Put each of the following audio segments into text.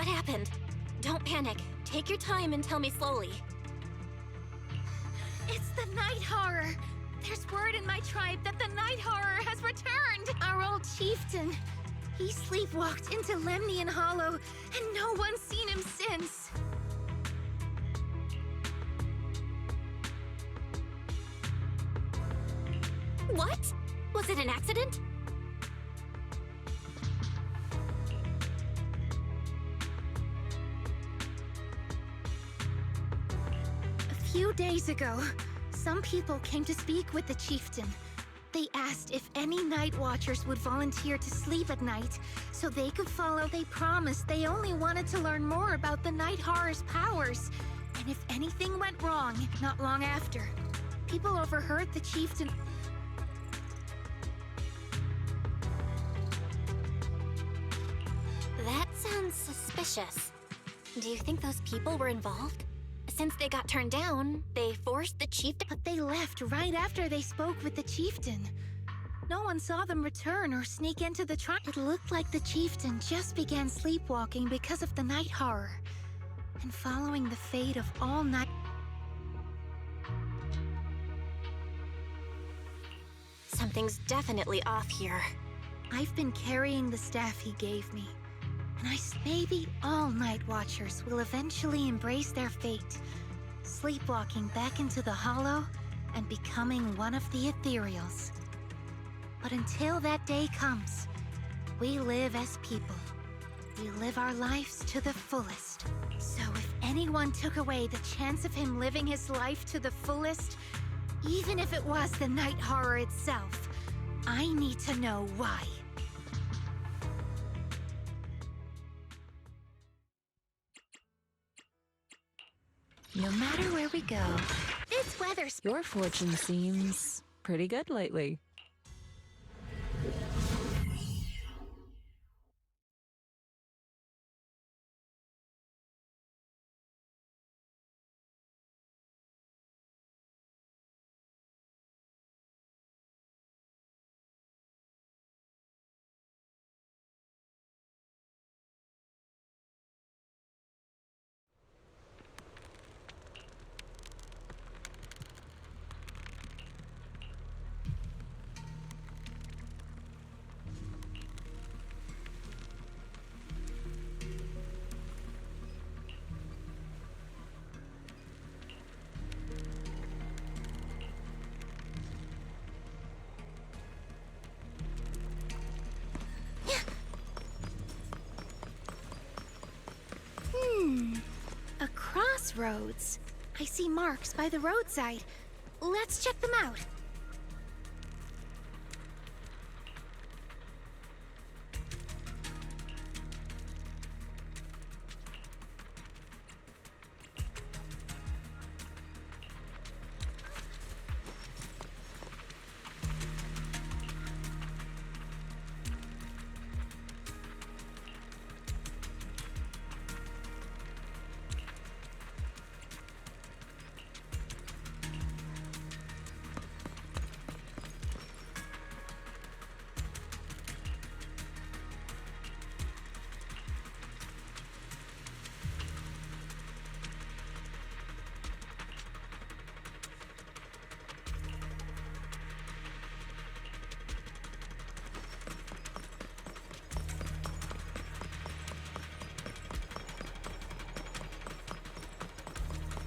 happened? Don't panic. Take your time and tell me slowly. It's the Night Horror! There's word in my tribe that the Night Horror has returned! Our old chieftain. He sleepwalked into Lemnian Hollow, and no one's seen him since. What? Was it an accident? A few days ago, some people came to speak with the chieftain. They asked if any night watchers would volunteer to sleep at night so they could follow. They promised they only wanted to learn more about the Night Horror's powers. And if anything went wrong, not long after, people overheard the chieftain. That sounds suspicious. Do you think those people were involved? Since they got turned down, they forced the chieftain. But they left right after they spoke with the chieftain. No one saw them return or sneak into the tribe. It looked like the chieftain just began sleepwalking because of the Night Horror. And following the fate of all night. Something's definitely off here. I've been carrying the staff he gave me. And maybe all Night Watchers will eventually embrace their fate, sleepwalking back into the Hollow and becoming one of the Ethereals. But until that day comes, we live as people. We live our lives to the fullest. So if anyone took away the chance of him living his life to the fullest, even if it was the Night Horror itself, I need to know why. No matter where we go, This weather's... your fortune seems pretty good lately. A crossroads. I see marks by the roadside. Let's check them out.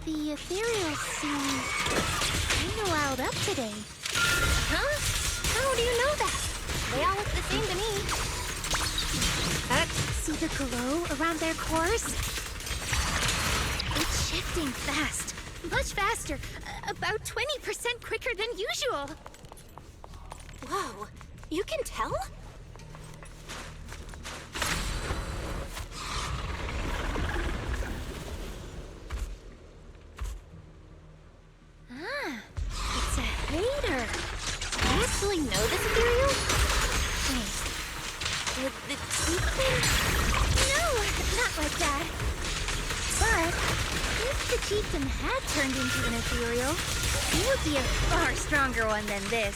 The ethereals seem kinda riled up today. Huh? How do you know that? They all look the same to me. See the glow around their cores? It's shifting fast. Much faster. About 20% quicker than usual. Whoa, you can tell? It's a hater. Do you actually know this ethereal? Wait, with the teeth thing? No, not like that. But if the chieftain had turned into an ethereal, he would be a far stronger one than this.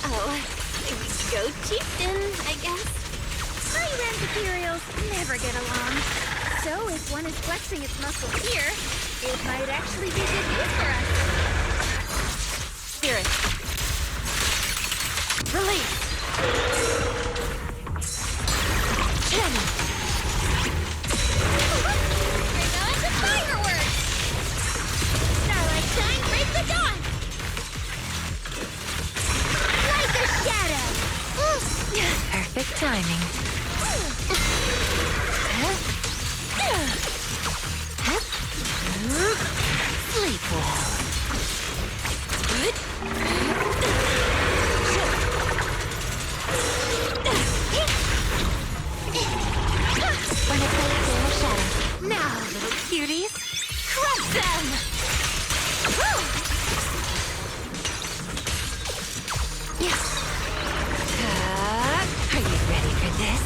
Oh, go chieftain, I guess. and ethereals never get along. So if one is flexing its muscle here, it might actually be good news for us. Spirit. Release. Channel. Bring on the fireworks! Starlight shine, break the dawn! Like a shadow! Perfect timing. Sleep well. Wanna play a game of shadow? Now, little cuties, crush them! Are you ready for this?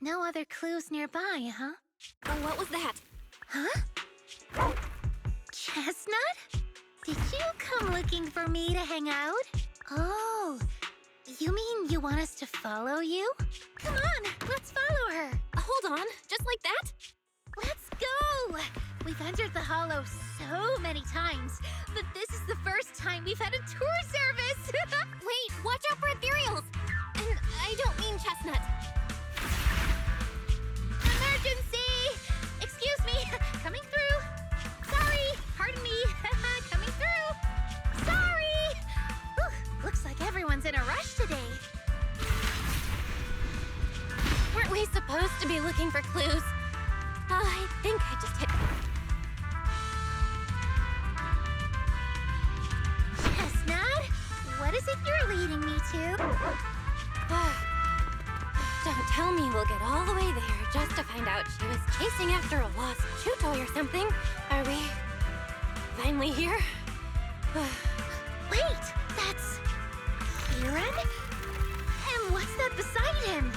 No other clues nearby, huh? Oh, what was that? Huh? Chestnut? Did you come looking for me to hang out? Oh, you mean you want us to follow you? Come on, let's follow her. Hold on, just like that? Let's go! We've entered the Hollow so many times, but this is the first time we've had a tour service! Wait, watch out for ethereals! And I don't mean Chestnut. Emergency! Excuse me, coming through. Sorry, pardon me, coming through. Sorry! Whew, looks like everyone's in a rush today. Weren't we supposed to be looking for clues? I think I just hit... Chestnut, what is it you're leading me to? Don't tell me we'll get all the way there just to find out she was chasing after a lost chew toy or something. Are we finally here? Wait, that's... Kieran? And what's that beside him?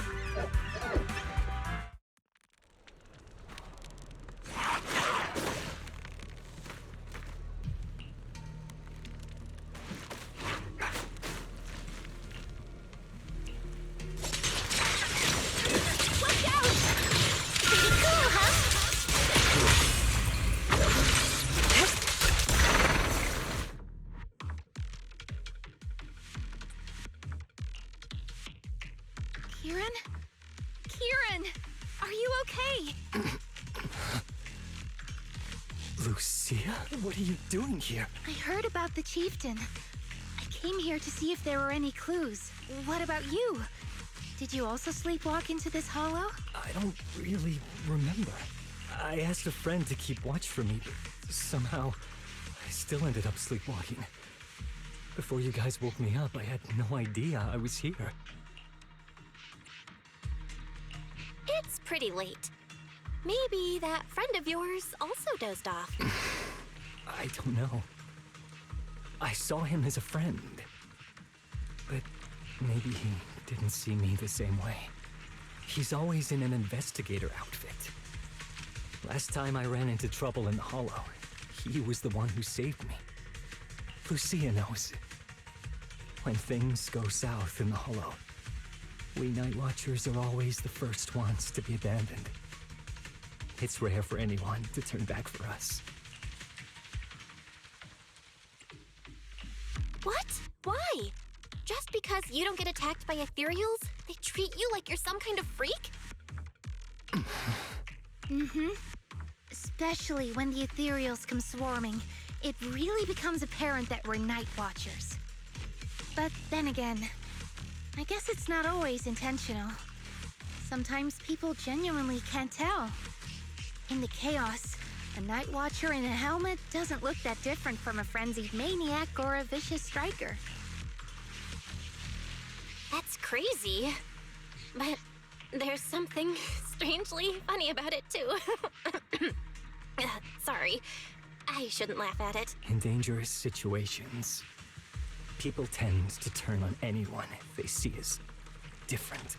Kieran? Kieran! Are you okay? Lucia? What are you doing here? I heard about the chieftain. I came here to see if there were any clues. What about you? Did you also sleepwalk into this hollow? I don't really remember. I asked a friend to keep watch for me, but somehow I still ended up sleepwalking. Before you guys woke me up, I had no idea I was here. It's pretty late. Maybe that friend of yours also dozed off. I don't know. I saw him as a friend. But maybe he didn't see me the same way. He's always in an investigator outfit. Last time I ran into trouble in the Hollow, he was the one who saved me. Lucia knows. When things go south in the Hollow, we Night Watchers are always the first ones to be abandoned. It's rare for anyone to turn back for us. What? Why? Just because you don't get attacked by ethereals, they treat you like you're some kind of freak? Especially when the ethereals come swarming, it really becomes apparent that we're Night Watchers. But then again, I guess it's not always intentional. Sometimes people genuinely can't tell. In the chaos, a Night Watcher in a helmet doesn't look that different from a frenzied maniac or a vicious striker. That's crazy. But there's something strangely funny about it, too. Sorry. I shouldn't laugh at it. In dangerous situations, people tend to turn on anyone they see as different.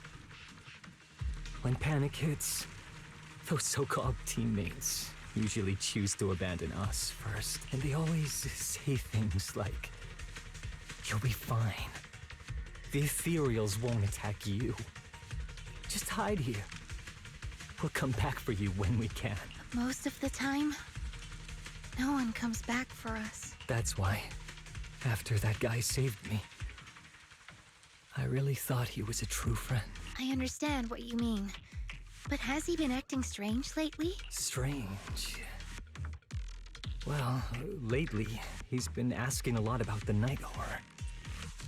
When panic hits, those so-called teammates usually choose to abandon us first. And they always say things like, "You'll be fine. The ethereals won't attack you. Just hide here. We'll come back for you when we can." Most of the time, no one comes back for us. That's why, after that guy saved me, I really thought he was a true friend. I understand what you mean. But has he been acting strange lately? Strange. Well, lately, he's been asking a lot about the night horror.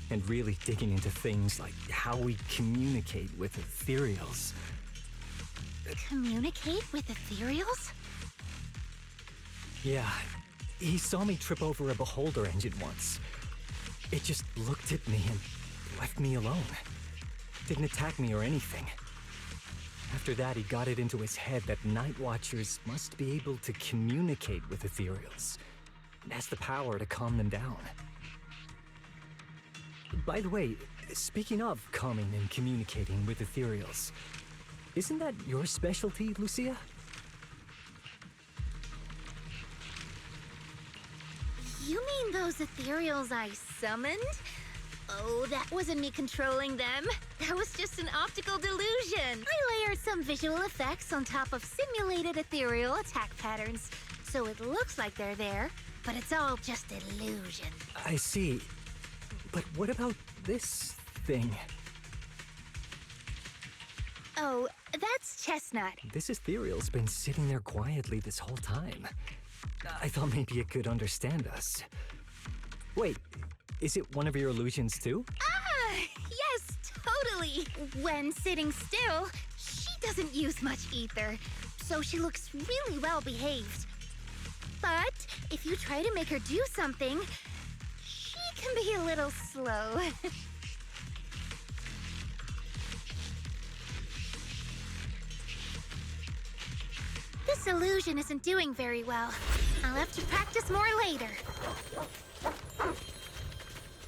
And really digging into things like how we communicate with ethereals. Communicate with ethereals? Yeah, he saw me trip over a beholder engine once. It just looked at me and left me alone. Didn't attack me or anything. After that, he got it into his head that Night Watchers must be able to communicate with ethereals. It has the power to calm them down. By the way, speaking of calming and communicating with ethereals, isn't that your specialty, Lucia? You mean those ethereals I summoned? Oh, that wasn't me controlling them. That was just an optical delusion. I layered some visual effects on top of simulated ethereal attack patterns, so it looks like they're there, but it's all just illusion. I see. But what about this thing? Oh, that's Chestnut. This ethereal's been sitting there quietly this whole time. I thought maybe it could understand us. Wait, is it one of your illusions too? Ah, yes, totally. When sitting still, she doesn't use much ether, so she looks really well behaved. But if you try to make her do something, she can be a little slow. This illusion isn't doing very well. I'll have to practice more later.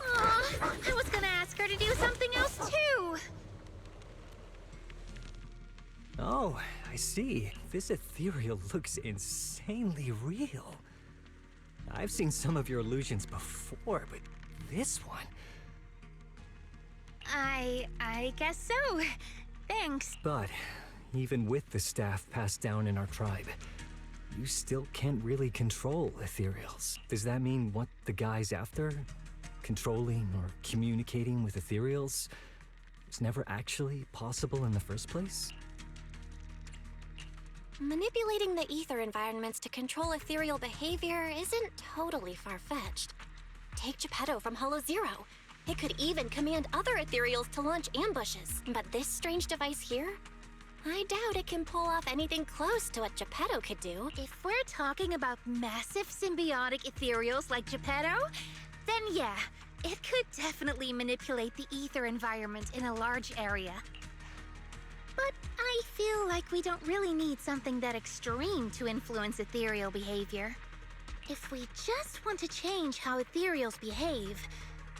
Aw, I was gonna ask her to do something else too. Oh, I see. This ethereal looks insanely real. I've seen some of your illusions before, but this one... I guess so. Thanks. But even with the staff passed down in our tribe, you still can't really control ethereals. Does that mean what the guy's after? Controlling or communicating with ethereals was never actually possible in the first place? Manipulating the ether environments to control ethereal behavior isn't totally far-fetched. Take Geppetto from Hollow Zero. It could even command other ethereals to launch ambushes. But this strange device here? I doubt it can pull off anything close to what Geppetto could do. If we're talking about massive symbiotic ethereals like Geppetto, then yeah, it could definitely manipulate the ether environment in a large area. But I feel like we don't really need something that extreme to influence ethereal behavior. If we just want to change how ethereals behave,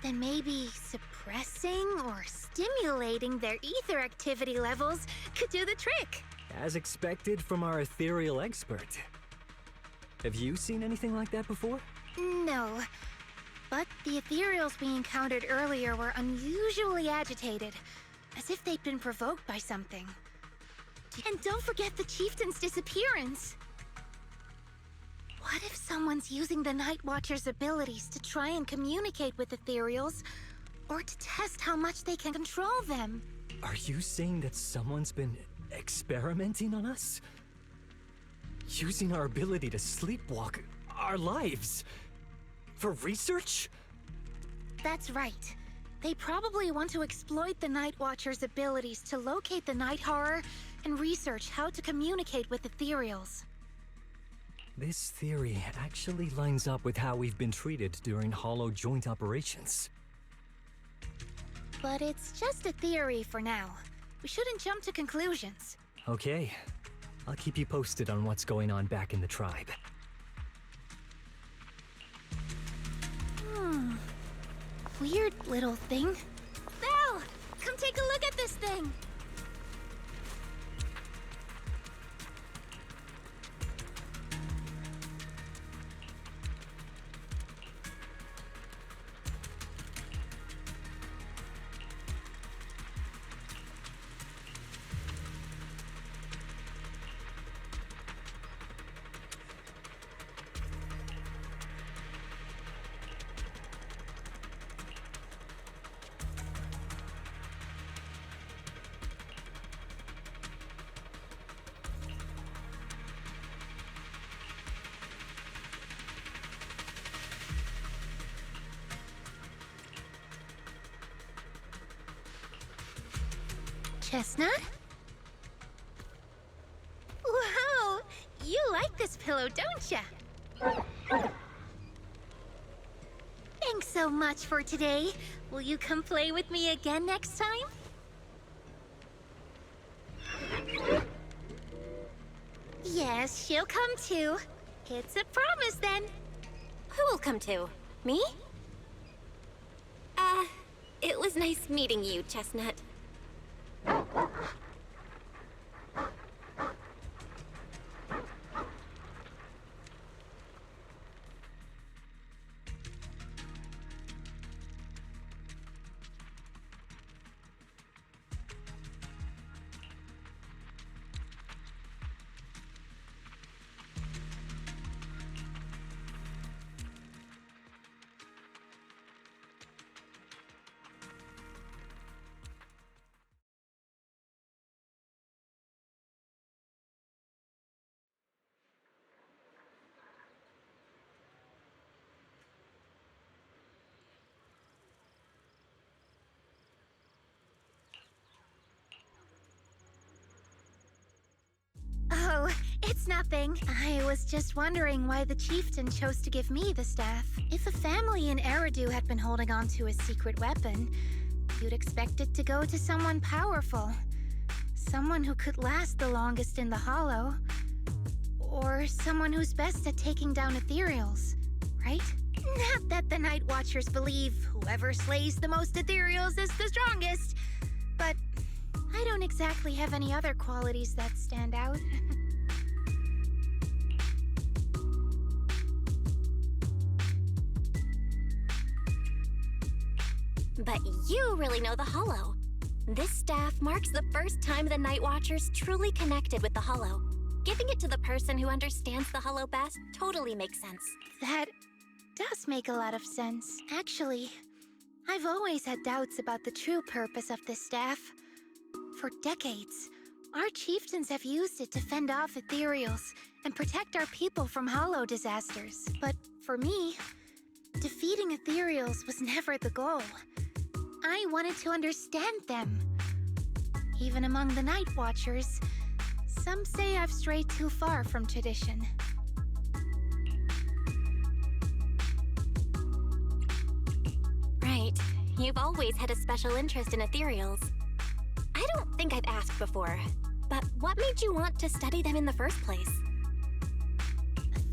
then maybe suppressing or stimulating their ether activity levels could do the trick. As expected from our ethereal expert. Have you seen anything like that before? No, but the ethereals we encountered earlier were unusually agitated, as if they'd been provoked by something. And don't forget the chieftain's disappearance. What if someone's using the Night Watcher's abilities to try and communicate with ethereals, or to test how much they can control them? Are you saying that someone's been experimenting on us? Using our ability to sleepwalk our lives? For research? That's right. They probably want to exploit the Night Watcher's abilities to locate the Night Horror and research how to communicate with ethereals. This theory actually lines up with how we've been treated during Hollow joint operations. But it's just a theory for now. We shouldn't jump to conclusions. Okay. I'll keep you posted on what's going on back in the tribe. Weird little thing. Belle! Come take a look at this thing! Chestnut? Wow! You like this pillow, don't ya? Thanks so much for today. Will you come play with me again next time? Yes, she'll come too. It's a promise then. Who will come to? Me? It was nice meeting you, Chestnut. Oh, it's nothing. I was just wondering why the chieftain chose to give me the staff. If a family in Eridu had been holding on to a secret weapon, you'd expect it to go to someone powerful. Someone who could last the longest in the Hollow. Or someone who's best at taking down ethereals, right? Not that the Night Watchers believe whoever slays the most ethereals is the strongest, but I don't exactly have any other qualities that stand out. But you really know the Hollow. This staff marks the first time the Night Watchers truly connected with the Hollow. Giving it to the person who understands the Hollow best totally makes sense. That does make a lot of sense. Actually, I've always had doubts about the true purpose of this staff. For decades, our chieftains have used it to fend off ethereals and protect our people from Hollow disasters. But for me, defeating ethereals was never the goal. I wanted to understand them. Even among the Night Watchers, some say I've strayed too far from tradition. Right. You've always had a special interest in ethereals. I don't think I've asked before, But what made you want to study them in the first place?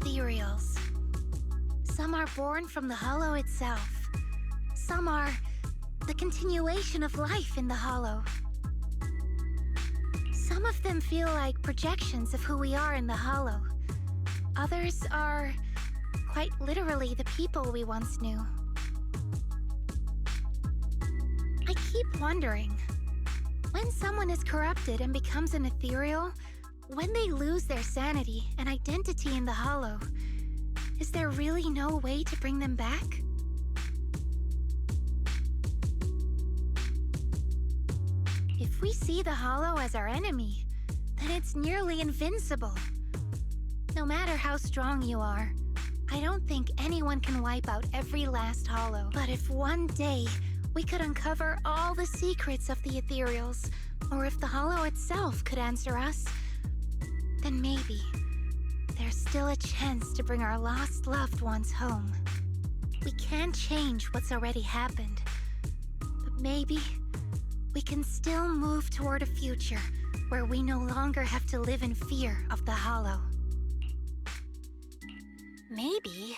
Ethereals. Some are born from the Hollow itself. Some are the continuation of life in the Hollow. Some of them feel like projections of who we are in the Hollow. Others are quite literally the people we once knew. I keep wondering, when someone is corrupted and becomes an ethereal, when they lose their sanity and identity in the Hollow, is there really no way to bring them back? If we see the Hollow as our enemy, then it's nearly invincible. No matter how strong you are, I don't think anyone can wipe out every last Hollow. But if one day we could uncover all the secrets of the Ethereals, or if the Hollow itself could answer us, then maybe there's still a chance to bring our lost loved ones home. We can't change what's already happened, but maybe we can still move toward a future where we no longer have to live in fear of the Hollow. Maybe.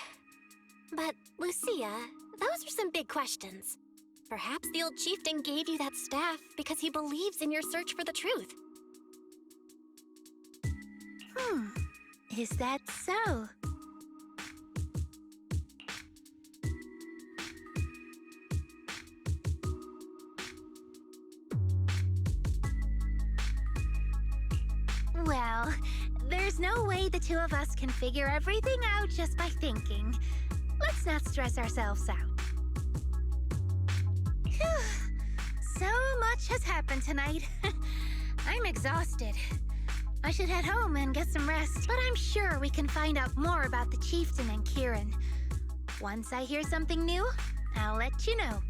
But, Lucia, those are some big questions. Perhaps the old chieftain gave you that staff because he believes in your search for the truth. Is that so? Well, there's no way the two of us can figure everything out just by thinking. Let's not stress ourselves out. Phew. So much has happened tonight. I'm exhausted. I should head home and get some rest, but I'm sure we can find out more about the chieftain and Kieran. Once I hear something new, I'll let you know.